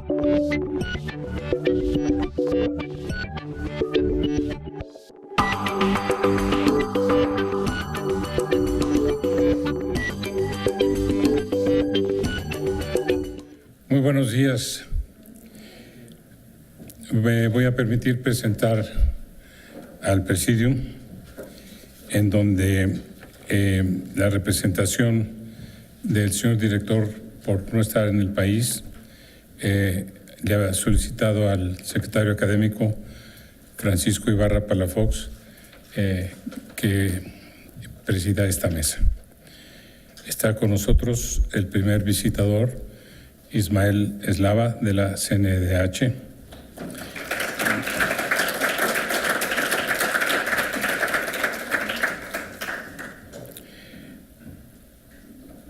Muy buenos días. Me voy a permitir presentar al Presidium, en donde la representación del señor director, por no estar en el país, le ha solicitado al secretario académico Francisco Ibarra Palafox que presida esta mesa. Está con nosotros el primer visitador, Ismael Eslava, de la CNDH.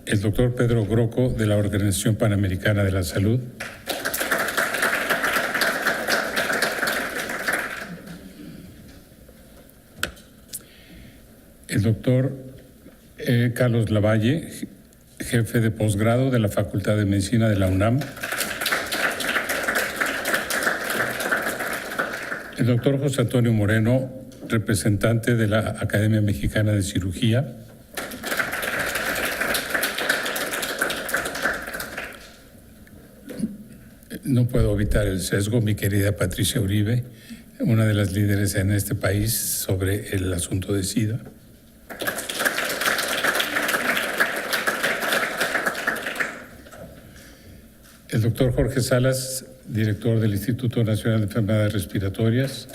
El doctor Pedro Groco, de la Organización Panamericana de la Salud. El doctor Carlos Lavalle, jefe de posgrado de la Facultad de Medicina de la UNAM. El doctor José Antonio Moreno, representante de la Academia Mexicana de Cirugía. No puedo evitar el sesgo, mi querida Patricia Uribe, una de las líderes en este país sobre el asunto de SIDA. El doctor Jorge Salas, director del Instituto Nacional de Enfermedades Respiratorias.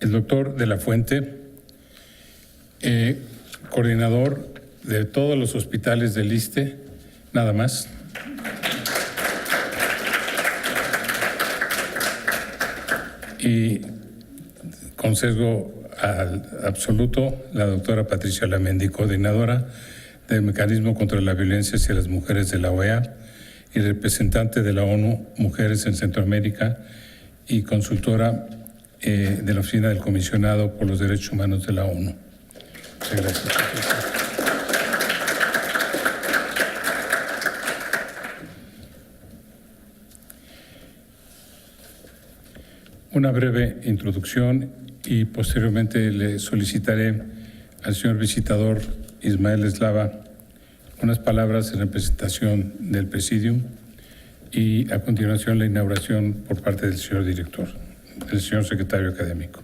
El doctor de la Fuente, coordinador de todos los hospitales del ISSSTE, nada más. Y con sesgo absoluto, la doctora Patricia Lamendi, coordinadora del Mecanismo contra la Violencia hacia las Mujeres de la OEA y representante de la ONU Mujeres en Centroamérica y consultora de la Oficina del Comisionado por los Derechos Humanos de la ONU. Muchas gracias. Una breve introducción y posteriormente le solicitaré al señor visitador Ismael Eslava unas palabras en representación del Presidium y a continuación la inauguración por parte del señor director, del señor secretario académico.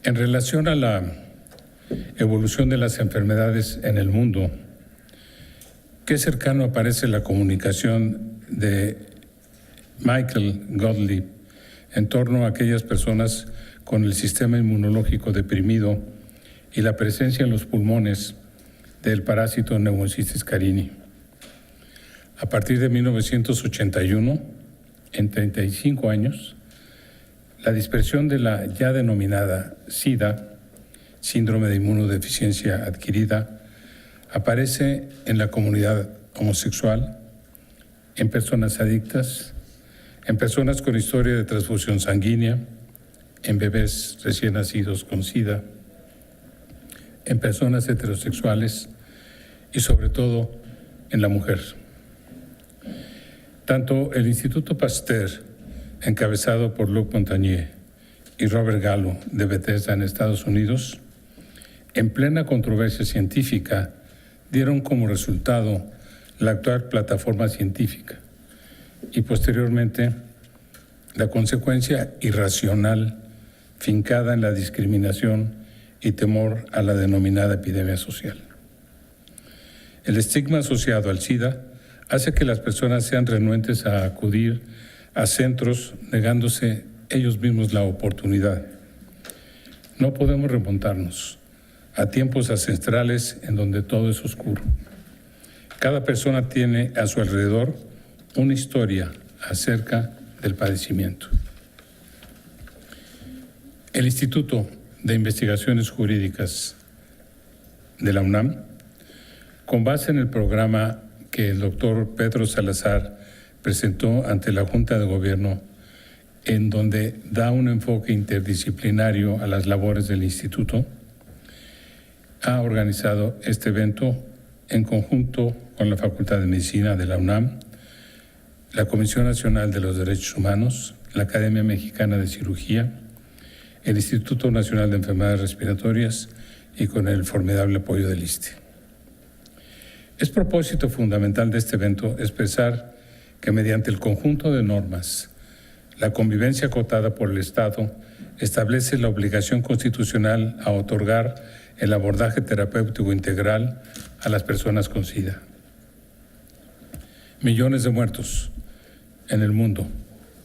En relación a la evolución de las enfermedades en el mundo, qué cercano aparece la comunicación de Michael Gottlieb en torno a aquellas personas con el sistema inmunológico deprimido y la presencia en los pulmones del parásito Pneumocystis carini. A partir de 1981, en 35 años, la dispersión de la ya denominada SIDA, síndrome de inmunodeficiencia adquirida, aparece en la comunidad homosexual, en personas adictas, en personas con historia de transfusión sanguínea, en bebés recién nacidos con SIDA, en personas heterosexuales y sobre todo en la mujer. Tanto el Instituto Pasteur, encabezado por Luc Montagnier, y Robert Gallo de Bethesda en Estados Unidos, en plena controversia científica, dieron como resultado la actual plataforma científica y posteriormente la consecuencia irracional fincada en la discriminación y temor a la denominada epidemia social. El estigma asociado al SIDA hace que las personas sean renuentes a acudir a centros negándose ellos mismos la oportunidad. No podemos remontarnos a tiempos ancestrales en donde todo es oscuro. Cada persona tiene a su alrededor una historia acerca del padecimiento. El Instituto de Investigaciones Jurídicas de la UNAM, con base en el programa que el doctor Pedro Salazar presentó ante la Junta de Gobierno, en donde da un enfoque interdisciplinario a las labores del instituto, ha organizado este evento en conjunto con la Facultad de Medicina de la UNAM, la Comisión Nacional de los Derechos Humanos, la Academia Mexicana de Cirugía, el Instituto Nacional de Enfermedades Respiratorias y con el formidable apoyo del ISSSTE. Es propósito fundamental de este evento expresar que mediante el conjunto de normas, la convivencia acotada por el Estado establece la obligación constitucional a otorgar el abordaje terapéutico integral a las personas con SIDA. Millones de muertos en el mundo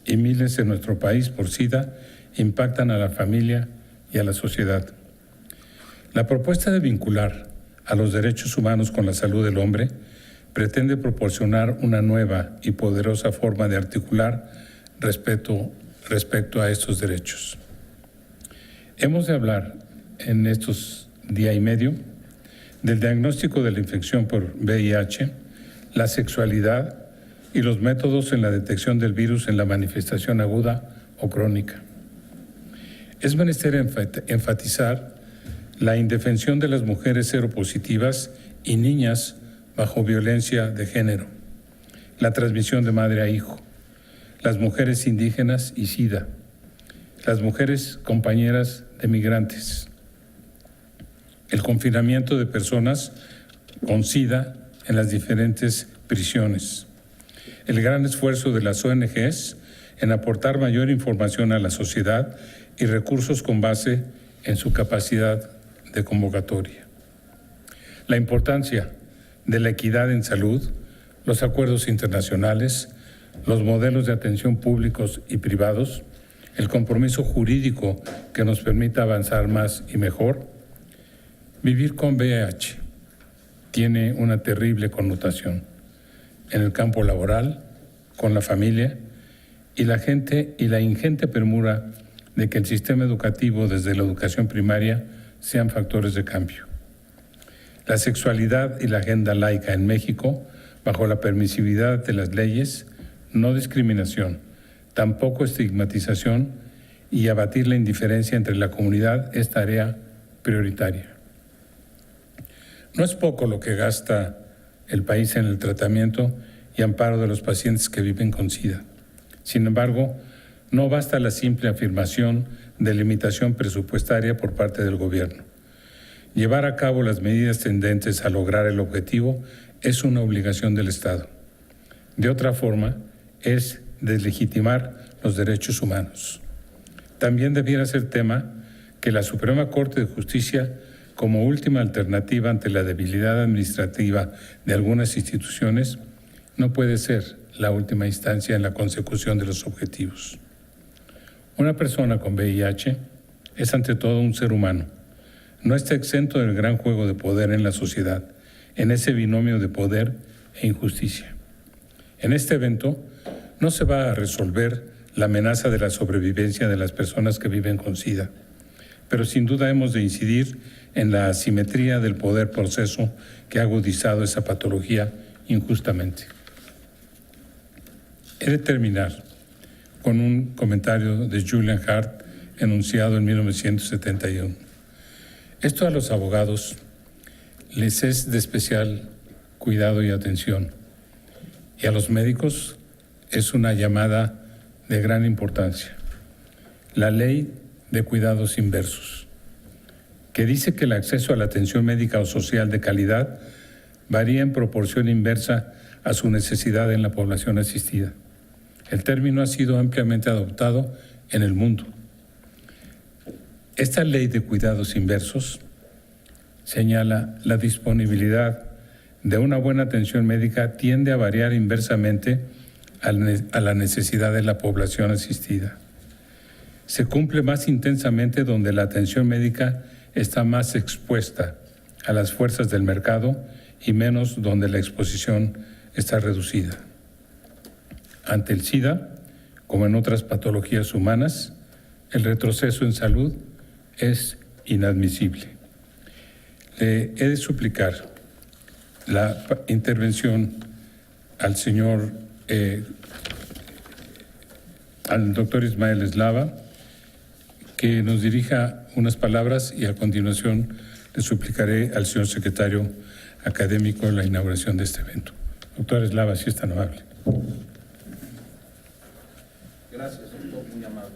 y miles en nuestro país por SIDA impactan a la familia y a la sociedad. La propuesta de vincular a los derechos humanos con la salud del hombre pretende proporcionar una nueva y poderosa forma de articular respecto a estos derechos. Hemos de hablar en estos día y medio del diagnóstico de la infección por VIH, la sexualidad y los métodos en la detección del virus en la manifestación aguda o crónica. Es menester enfatizar la indefensión de las mujeres seropositivas y niñas bajo violencia de género, la transmisión de madre a hijo, las mujeres indígenas y SIDA, las mujeres compañeras de migrantes, el confinamiento de personas con SIDA en las diferentes prisiones, el gran esfuerzo de las ONGs en aportar mayor información a la sociedad y recursos con base en su capacidad de convocatoria. La importancia de la equidad en salud, los acuerdos internacionales, los modelos de atención públicos y privados, el compromiso jurídico que nos permita avanzar más y mejor. Vivir con VIH tiene una terrible connotación en el campo laboral, con la familia y la ingente premura de que el sistema educativo desde la educación primaria sean factores de cambio. La sexualidad y la agenda laica en México, bajo la permisividad de las leyes, no discriminación, tampoco estigmatización y abatir la indiferencia entre la comunidad es tarea prioritaria. No es poco lo que gasta el país en el tratamiento y amparo de los pacientes que viven con SIDA. Sin embargo, no basta la simple afirmación de limitación presupuestaria por parte del gobierno. Llevar a cabo las medidas tendentes a lograr el objetivo es una obligación del Estado. De otra forma, es deslegitimar los derechos humanos. También debiera ser tema que la Suprema Corte de Justicia, como última alternativa ante la debilidad administrativa de algunas instituciones, no puede ser la última instancia en la consecución de los objetivos. Una persona con VIH es ante todo un ser humano. No está exento del gran juego de poder en la sociedad, en ese binomio de poder e injusticia. En este evento no se va a resolver la amenaza de la sobrevivencia de las personas que viven con SIDA, pero sin duda hemos de incidir en la asimetría del poder proceso que ha agudizado esa patología injustamente. He de terminar con un comentario de Julian Hart enunciado en 1971. Esto a los abogados les es de especial cuidado y atención, y a los médicos es una llamada de gran importancia. La ley de cuidados inversos, que dice que el acceso a la atención médica o social de calidad varía en proporción inversa a su necesidad en la población asistida. El término ha sido ampliamente adoptado en el mundo. Esta ley de cuidados inversos señala la disponibilidad de una buena atención médica tiende a variar inversamente a la necesidad de la población asistida. Se cumple más intensamente donde la atención médica está más expuesta a las fuerzas del mercado y menos donde la exposición está reducida. Ante el SIDA, como en otras patologías humanas, el retroceso en salud es inadmisible. Le he de suplicar la intervención al doctor Ismael Eslava, que nos dirija unas palabras y a continuación le suplicaré al señor secretario académico la inauguración de este evento. Doctor Eslava, si es tan amable. Gracias, doctor, muy amable.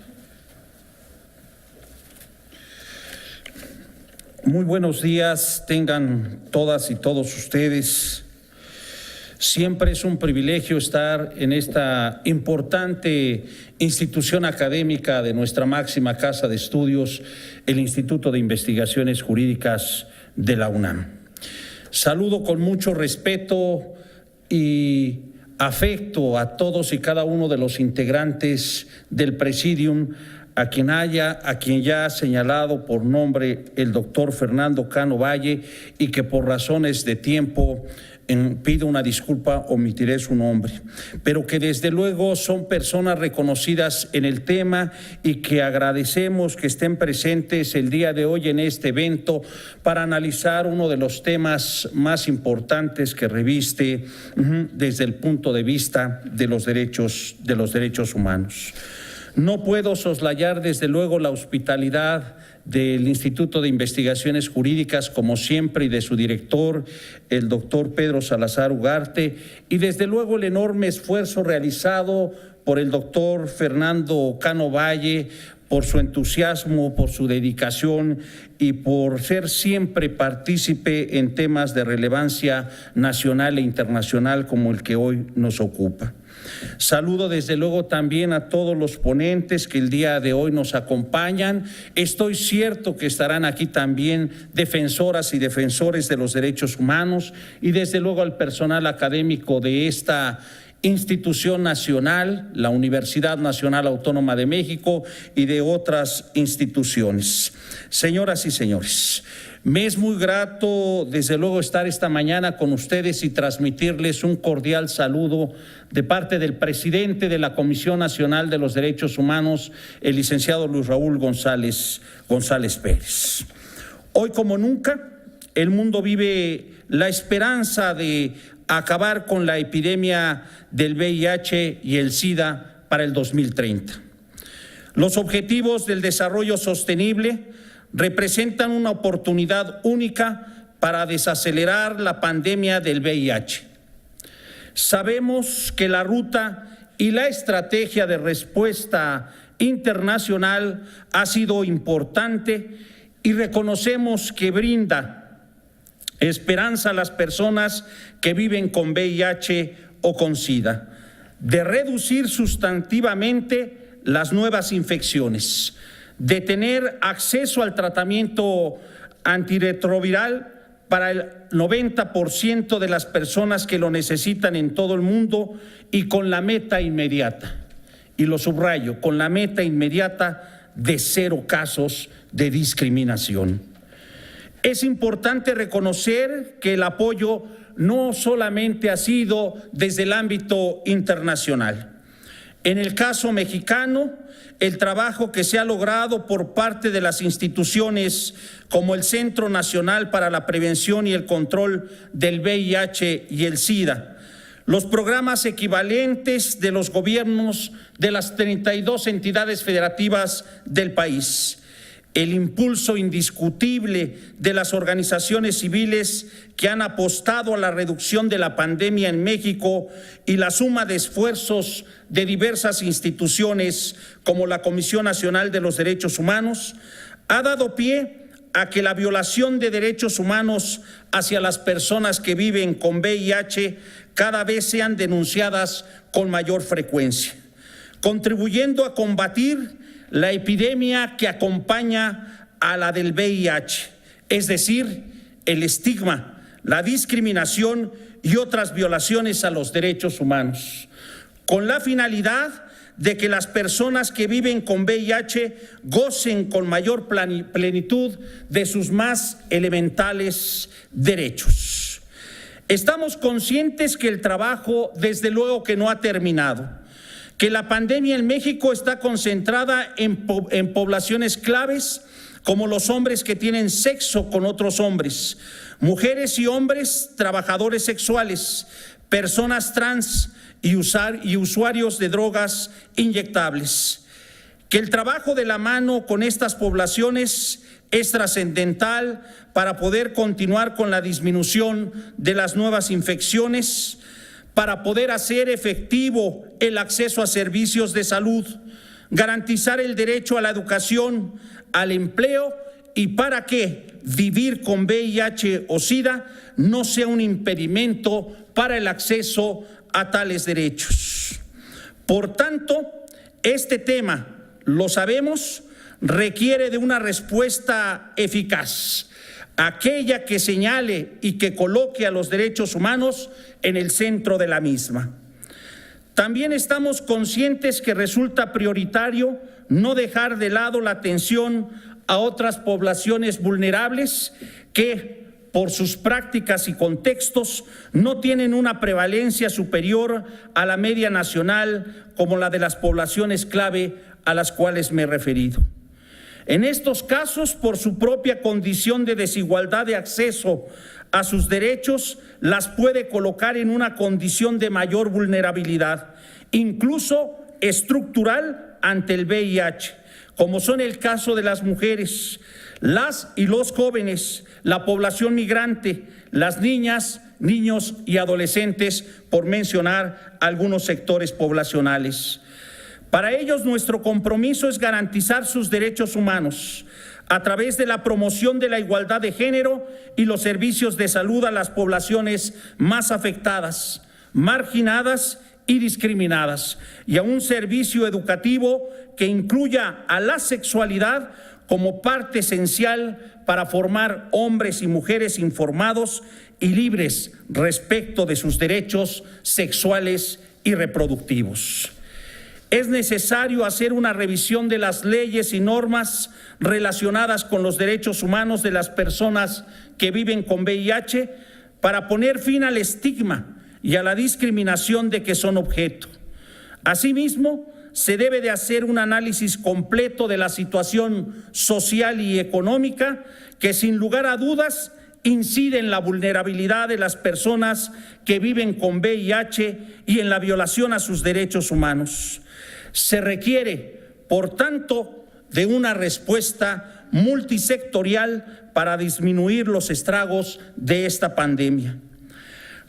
Muy buenos días tengan todas y todos ustedes. Siempre es un privilegio estar en esta importante institución académica de nuestra máxima casa de estudios, el Instituto de Investigaciones Jurídicas de la UNAM. Saludo con mucho respeto y afecto a todos y cada uno de los integrantes del Presidium, a quien ya ha señalado por nombre el doctor Fernando Cano Valle, y que por razones de tiempo pido una disculpa, omitiré su nombre, pero que desde luego son personas reconocidas en el tema y que agradecemos que estén presentes el día de hoy en este evento para analizar uno de los temas más importantes que reviste desde el punto de vista de los derechos humanos. No puedo soslayar desde luego la hospitalidad del Instituto de Investigaciones Jurídicas, como siempre, y de su director, el doctor Pedro Salazar Ugarte, y desde luego el enorme esfuerzo realizado por el doctor Fernando Cano Valle, por su entusiasmo, por su dedicación y por ser siempre partícipe en temas de relevancia nacional e internacional como el que hoy nos ocupa. Saludo desde luego también a todos los ponentes que el día de hoy nos acompañan. Estoy cierto que estarán aquí también defensoras y defensores de los derechos humanos y desde luego al personal académico de esta institución nacional, la Universidad Nacional Autónoma de México y de otras instituciones. Señoras y señores, me es muy grato, desde luego, estar esta mañana con ustedes y transmitirles un cordial saludo de parte del presidente de la Comisión Nacional de los Derechos Humanos, el licenciado Luis Raúl González Pérez. Hoy, como nunca, el mundo vive la esperanza de acabar con la epidemia del VIH y el SIDA para el 2030. Los objetivos del desarrollo sostenible representan una oportunidad única para desacelerar la pandemia del VIH. Sabemos que la ruta y la estrategia de respuesta internacional ha sido importante y reconocemos que brinda esperanza a las personas que viven con VIH o con SIDA, de reducir sustantivamente las nuevas infecciones, de tener acceso al tratamiento antirretroviral para el 90% de las personas que lo necesitan en todo el mundo y con la meta inmediata, y lo subrayo, con la meta inmediata de 0 casos de discriminación. Es importante reconocer que el apoyo no solamente ha sido desde el ámbito internacional. En el caso mexicano, el trabajo que se ha logrado por parte de las instituciones como el Centro Nacional para la Prevención y el Control del VIH y el SIDA, los programas equivalentes de los gobiernos de las 32 entidades federativas del país, el impulso indiscutible de las organizaciones civiles que han apostado a la reducción de la pandemia en México y la suma de esfuerzos de diversas instituciones como la Comisión Nacional de los Derechos Humanos, ha dado pie a que la violación de derechos humanos hacia las personas que viven con VIH cada vez sean denunciadas con mayor frecuencia, contribuyendo a combatir la epidemia que acompaña a la del VIH, es decir, el estigma, la discriminación y otras violaciones a los derechos humanos, con la finalidad de que las personas que viven con VIH gocen con mayor plenitud de sus más elementales derechos. Estamos conscientes que el trabajo, desde luego, que no ha terminado, que la pandemia en México está concentrada en poblaciones claves como los hombres que tienen sexo con otros hombres, mujeres y hombres trabajadores sexuales, personas trans y usuarios de drogas inyectables. Que el trabajo de la mano con estas poblaciones es trascendental para poder continuar con la disminución de las nuevas infecciones, para poder hacer efectivo el acceso a servicios de salud, garantizar el derecho a la educación, al empleo y para que vivir con VIH o SIDA no sea un impedimento para el acceso a tales derechos. Por tanto, este tema, lo sabemos, requiere de una respuesta eficaz, aquella que señale y que coloque a los derechos humanos en el centro de la misma. También estamos conscientes que resulta prioritario no dejar de lado la atención a otras poblaciones vulnerables que, por sus prácticas y contextos, no tienen una prevalencia superior a la media nacional como la de las poblaciones clave a las cuales me he referido. En estos casos, por su propia condición de desigualdad de acceso a sus derechos, las puede colocar en una condición de mayor vulnerabilidad, incluso estructural, ante el VIH, como son el caso de las mujeres, las y los jóvenes, la población migrante, las niñas, niños y adolescentes, por mencionar algunos sectores poblacionales. Para ellos, nuestro compromiso es garantizar sus derechos humanos a través de la promoción de la igualdad de género y los servicios de salud a las poblaciones más afectadas, marginadas y discriminadas, y a un servicio educativo que incluya a la sexualidad como parte esencial para formar hombres y mujeres informados y libres respecto de sus derechos sexuales y reproductivos. Es necesario hacer una revisión de las leyes y normas relacionadas con los derechos humanos de las personas que viven con VIH para poner fin al estigma y a la discriminación de que son objeto. Asimismo, se debe de hacer un análisis completo de la situación social y económica que, sin lugar a dudas, incide en la vulnerabilidad de las personas que viven con VIH y en la violación a sus derechos humanos. Se requiere, por tanto, de una respuesta multisectorial para disminuir los estragos de esta pandemia.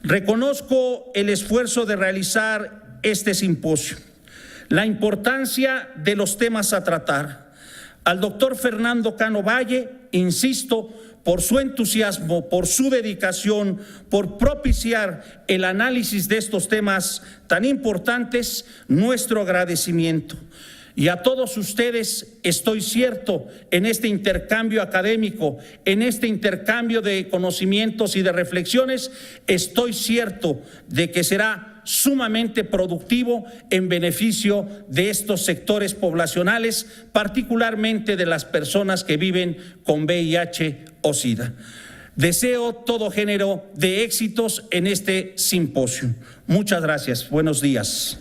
Reconozco el esfuerzo de realizar este simposio, la importancia de los temas a tratar. Al doctor Fernando Cano Valle, insisto, por su entusiasmo, por su dedicación, por propiciar el análisis de estos temas tan importantes, nuestro agradecimiento. Y a todos ustedes, estoy cierto, en este intercambio académico, en este intercambio de conocimientos y de reflexiones, estoy cierto de que será sumamente productivo en beneficio de estos sectores poblacionales, particularmente de las personas que viven con VIH o SIDA. Deseo todo género de éxitos en este simposio. Muchas gracias. Buenos días.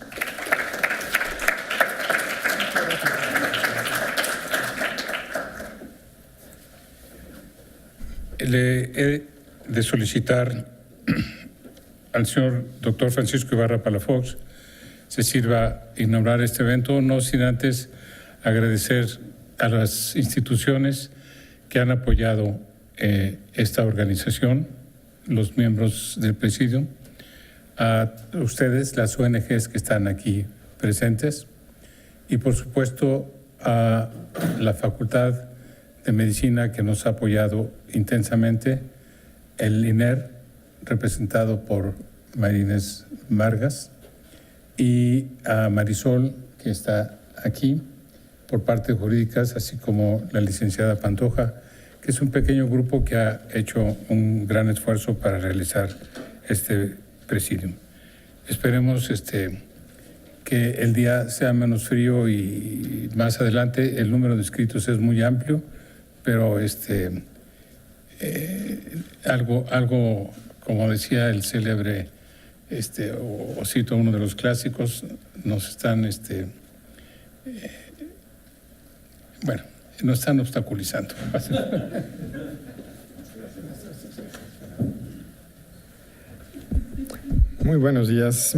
Le he de solicitar al señor doctor Francisco Ibarra Palafox se sirva a inaugurar este evento, no sin antes agradecer a las instituciones que han apoyado esta organización, los miembros del presidium, a ustedes, las ONGs que están aquí presentes, y por supuesto a la Facultad de Medicina que nos ha apoyado intensamente, el INER, representado por María Inés Vargas, y a Marisol, que está aquí, por parte de jurídicas, así como la licenciada Pantoja, que es un pequeño grupo que ha hecho un gran esfuerzo para realizar este presidium. Esperemos que el día sea menos frío y más adelante. El número de inscritos es muy amplio, pero algo como decía el célebre, o cito uno de los clásicos, nos están, nos están obstaculizando. Muy buenos días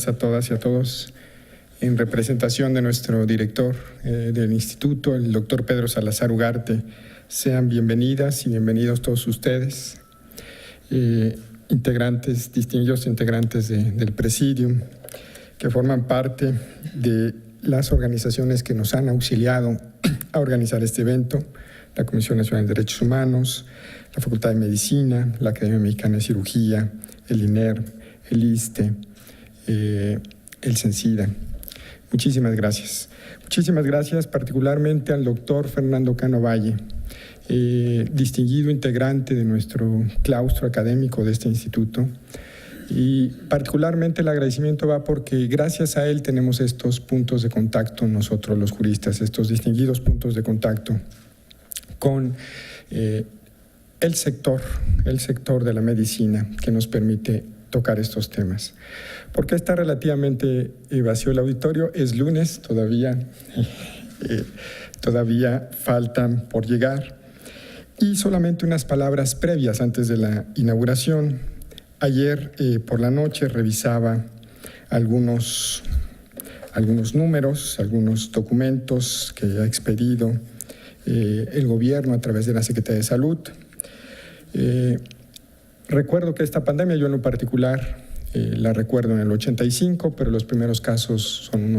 a todas y a todos. En representación de nuestro director del instituto, el doctor Pedro Salazar Ugarte, Sean bienvenidas y bienvenidos todos ustedes, distinguidos integrantes del Presidium, que forman parte de las organizaciones que nos han auxiliado a organizar este evento: la Comisión Nacional de Derechos Humanos, la Facultad de Medicina, la Academia Mexicana de Cirugía, el INER, el ISSSTE, el CENSIDA. Muchísimas gracias. Muchísimas gracias particularmente al doctor Fernando Cano Valle, distinguido integrante de nuestro claustro académico de este instituto. Y particularmente el agradecimiento va porque gracias a él tenemos estos puntos de contacto nosotros los juristas, estos distinguidos puntos de contacto con el sector de la medicina que nos permite tocar estos temas. Porque está relativamente vacío el auditorio, es lunes, todavía faltan por llegar. Y solamente unas palabras previas antes de la inauguración. Ayer por la noche revisaba algunos números, algunos documentos que ha expedido el gobierno a través de la Secretaría de Salud. Recuerdo que esta pandemia, yo en lo particular, la recuerdo en el 85, pero los primeros casos son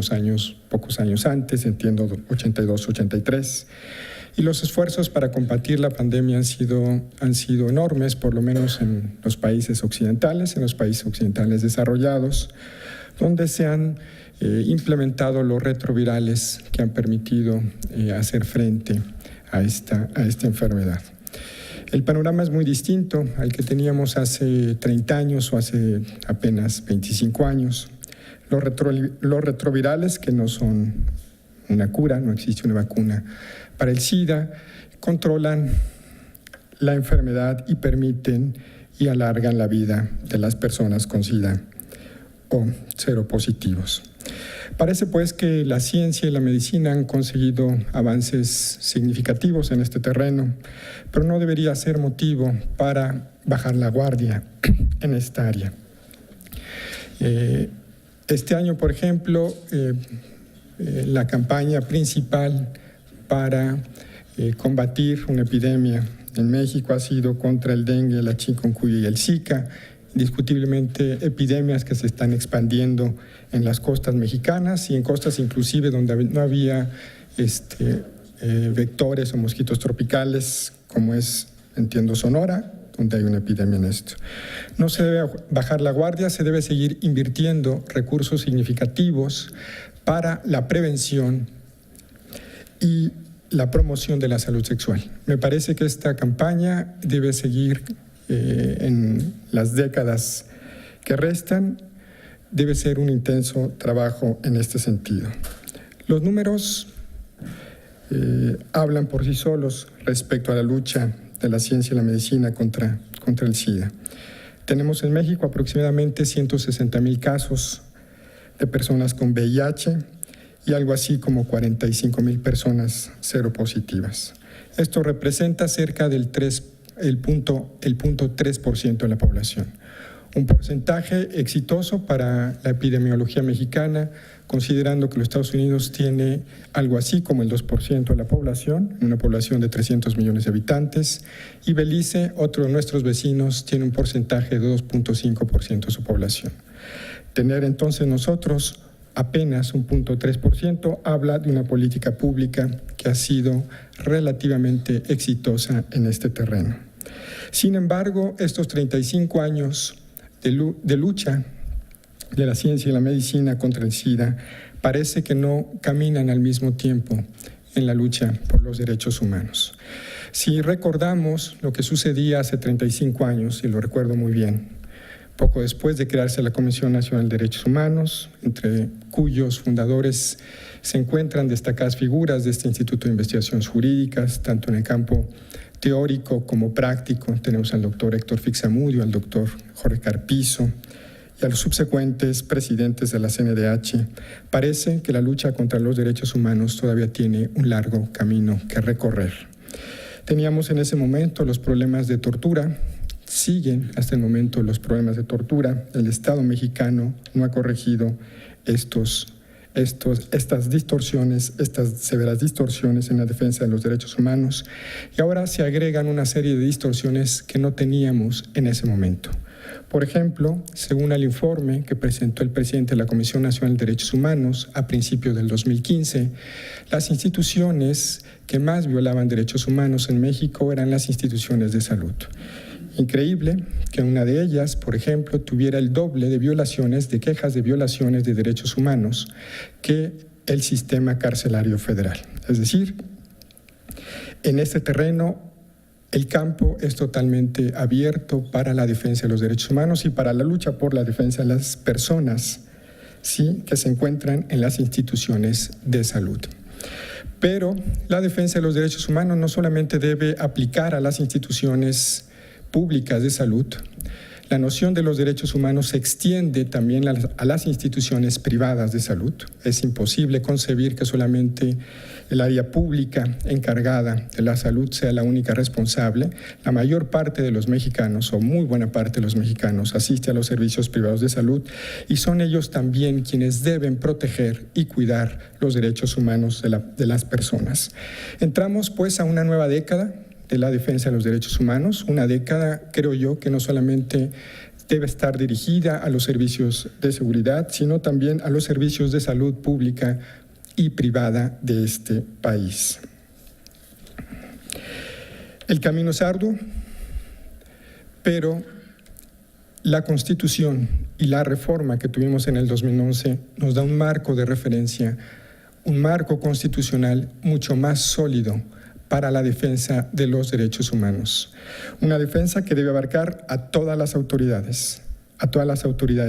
pocos años antes, entiendo 82, 83. Y los esfuerzos para combatir la pandemia han sido enormes, por lo menos en los países occidentales desarrollados, donde se han implementado los retrovirales que han permitido hacer frente a esta enfermedad. El panorama es muy distinto al que teníamos hace 30 años o hace apenas 25 años. Los retrovirales, que no son una cura, no existe una vacuna para el SIDA, controlan la enfermedad y permiten y alargan la vida de las personas con SIDA o seropositivos. Parece pues que la ciencia y la medicina han conseguido avances significativos en este terreno, pero no debería ser motivo para bajar la guardia en esta área. Este año, por ejemplo, la campaña principal para combatir una epidemia en México ha sido contra el dengue, la chikungunya y el Zika, indiscutiblemente epidemias que se están expandiendo en las costas mexicanas y en costas inclusive donde no había vectores o mosquitos tropicales, como es, entiendo, Sonora, donde hay una epidemia en esto. No se debe bajar la guardia, se debe seguir invirtiendo recursos significativos para la prevención y la promoción de la salud sexual. Me parece que esta campaña debe seguir en las décadas que restan, debe ser un intenso trabajo en este sentido. Los números hablan por sí solos respecto a la lucha de la ciencia y la medicina contra el SIDA. Tenemos en México aproximadamente 160,000 casos de personas con VIH y algo así como 45,000 personas seropositivas. Esto representa cerca del 0.3% de la población. Un porcentaje exitoso para la epidemiología mexicana, considerando que los Estados Unidos tiene algo así como el 2% de la población, una población de 300 millones de habitantes, y Belice, otro de nuestros vecinos, tiene un porcentaje de 2.5% de su población. Tener entonces nosotros apenas un 0.3% habla de una política pública que ha sido relativamente exitosa en este terreno. Sin embargo, estos 35 años de lucha de la ciencia y la medicina contra el SIDA parece que no caminan al mismo tiempo en la lucha por los derechos humanos. Si recordamos lo que sucedía hace 35 años, y lo recuerdo muy bien, poco después de crearse la Comisión Nacional de Derechos Humanos, entre cuyos fundadores se encuentran destacadas figuras de este Instituto de Investigaciones Jurídicas, tanto en el campo teórico como práctico. Tenemos al doctor Héctor Fixamudio, al doctor Jorge Carpizo y a los subsecuentes presidentes de la CNDH. Parece que la lucha contra los derechos humanos todavía tiene un largo camino que recorrer. Teníamos en ese momento los problemas de tortura, siguen hasta el momento los problemas de tortura. El Estado mexicano no ha corregido estos estas distorsiones, estas severas distorsiones en la defensa de los derechos humanos, y ahora se agregan una serie de distorsiones que no teníamos en ese momento. Por ejemplo, según el informe que presentó el presidente de la Comisión Nacional de Derechos Humanos a principios del 2015, las instituciones que más violaban derechos humanos en México eran las instituciones de salud. Increíble que una de ellas, por ejemplo, tuviera el doble de violaciones, de quejas de violaciones de derechos humanos que el sistema carcelario federal. Es decir, en este terreno el campo es totalmente abierto para la defensa de los derechos humanos y para la lucha por la defensa de las personas, ¿sí?, que se encuentran en las instituciones de salud. Pero la defensa de los derechos humanos no solamente debe aplicar a las instituciones públicas de salud. La noción de los derechos humanos se extiende también a las instituciones privadas de salud. Es imposible concebir que solamente el área pública encargada de la salud sea la única responsable. La mayor parte de los mexicanos, o muy buena parte de los mexicanos, asiste a los servicios privados de salud y son ellos también quienes deben proteger y cuidar los derechos humanos de las personas. Entramos pues a una nueva década de la defensa de los derechos humanos, una década, creo yo, que no solamente debe estar dirigida a los servicios de seguridad, sino también a los servicios de salud pública y privada de este país. El camino es arduo, pero la Constitución y la reforma que tuvimos en el 2011 nos da un marco de referencia, un marco constitucional mucho más sólido para la defensa de los derechos humanos. Una defensa que debe abarcar a todas las autoridades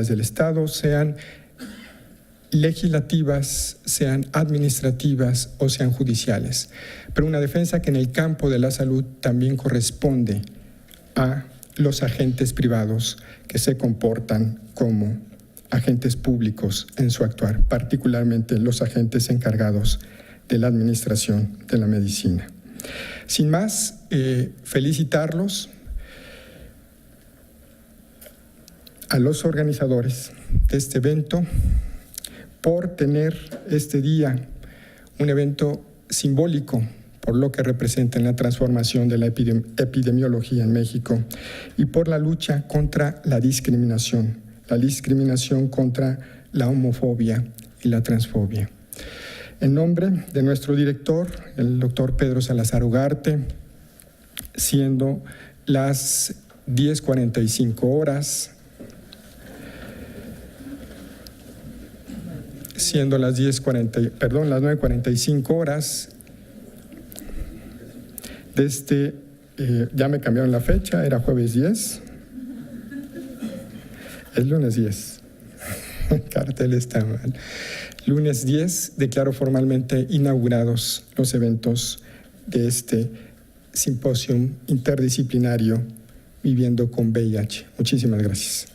del Estado, sean legislativas, sean administrativas o sean judiciales. Pero una defensa que en el campo de la salud también corresponde a los agentes privados que se comportan como agentes públicos en su actuar, particularmente los agentes encargados de la administración de la medicina. Sin más, felicitarlos a los organizadores de este evento por tener este día un evento simbólico por lo que representa en la transformación de la epidemiología en México y por la lucha contra la discriminación contra la homofobia y la transfobia. En nombre de nuestro director, el doctor Pedro Salazar Ugarte, siendo las 10:45 horas, siendo las 9:45 horas, ya me cambiaron la fecha, era jueves 10, es lunes 10, el cartel está mal. Lunes 10 declaro formalmente inaugurados los eventos de este simposio interdisciplinario Viviendo con VIH. Muchísimas gracias.